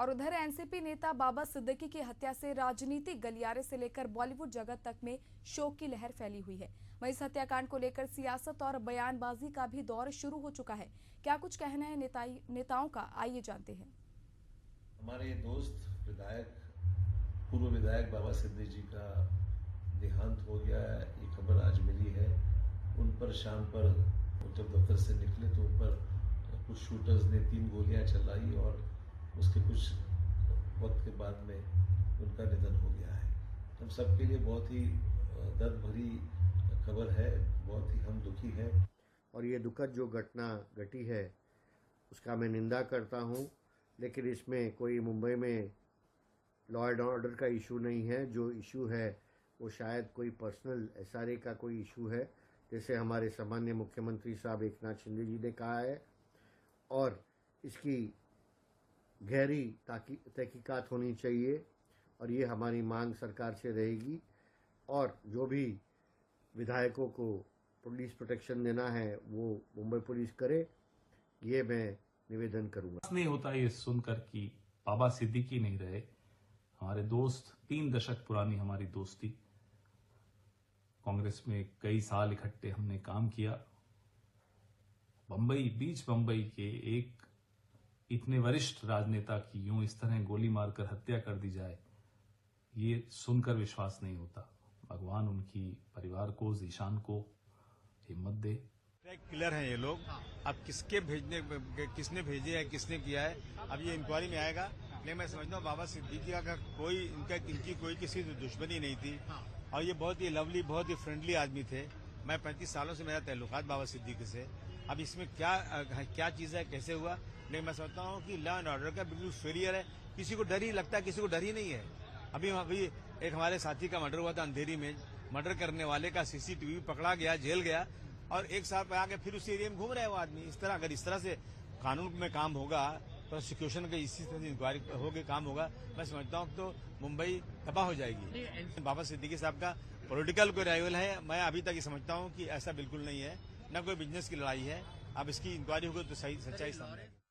और उधर एनसीपी नेता बाबा सिद्दीकी की हत्या से राजनीतिक गलियारे से लेकर बॉलीवुड जगत तक में शोक की लहर फैली हुई है। वहीं इस हत्याकांड को लेकर सियासत और बयानबाजी का भी दौर शुरू हो चुका है। क्या कुछ कहना है नेताओं का, आइए जानते हैं। हमारे दोस्त पूर्व विधायक बाबा सिद्दीकी जी का देहांत हो गया, ये खबर आज मिली है। उन पर शाम पर जब दफ्तर से निकले तो उन पर कुछ शूटर्स ने 3 गोलियां चलाई और उसके कुछ वक्त के बाद में उनका निधन हो गया है। हम सबके लिए बहुत ही दर्द भरी खबर है, बहुत ही हम दुखी हैं। और ये दुखद जो घटना घटी है उसका मैं निंदा करता हूँ, लेकिन इसमें कोई मुंबई में लॉ एंड ऑर्डर का इशू नहीं है। जो इशू है वो शायद कोई पर्सनल एसआरए का कोई इशू है, जैसे हमारे सामान्य मुख्यमंत्री साहब एकनाथ शिंदे जी ने कहा है। और इसकी गहरी तहकीकात होनी चाहिए और ये हमारी मांग सरकार से रहेगी। और जो भी विधायकों को पुलिस प्रोटेक्शन देना है वो मुंबई पुलिस करे, ये मैं निवेदन करूंगा। नहीं होता ये सुनकर कि बाबा सिद्दीकी नहीं रहे। हमारे दोस्त, 3 दशक पुरानी हमारी दोस्ती, कांग्रेस में कई साल इकट्ठे हमने काम किया। बीच बंबई के एक इतने वरिष्ठ राजनेता की यूं इस तरह गोली मारकर हत्या कर दी जाए, ये सुनकर विश्वास नहीं होता। भगवान उनकी परिवार को, जीशान को हिम्मत दे। किलर हैं ये लोग। अब किसने भेजे है, किसने किया है, अब ये इंक्वायरी में आएगा। लेकिन मैं समझता हूँ बाबा सिद्दीकी का इनकी कोई किसी से दुश्मनी नहीं थी और ये बहुत ही लवली, बहुत ही फ्रेंडली आदमी थे। मैं 35 सालों से मेरा ताल्लुकात बाबा सिद्दीकी से। अब इसमें क्या चीज है, कैसे हुआ, लेकिन मैं समझता हूँ कि लॉ एंड ऑर्डर का बिल्कुल फेलियर है। किसी को डर ही लगता है, किसी को डर ही नहीं है। अभी एक हमारे साथी का मर्डर हुआ था अंधेरी में। मर्डर करने वाले का सीसीटीवी पकड़ा गया, जेल गया और 1 साल पे आके फिर उसी एरिया में घूम रहा है वो आदमी। अगर इस तरह से कानून में काम होगा, प्रोसिक्यूशन का इसी तरह से इंक्वायरी होगी, काम होगा, मैं समझता हूँ तो मुंबई तबाह हो जाएगी। बाबा सिद्दीकी साहब का पॉलिटिकल कोई राइवल है, मैं अभी तक ये समझता हूँ कि ऐसा बिल्कुल नहीं है, न कोई बिजनेस की लड़ाई है। अब इसकी इंक्वायरी होगी तो सही सच्चाई सामने आएगी।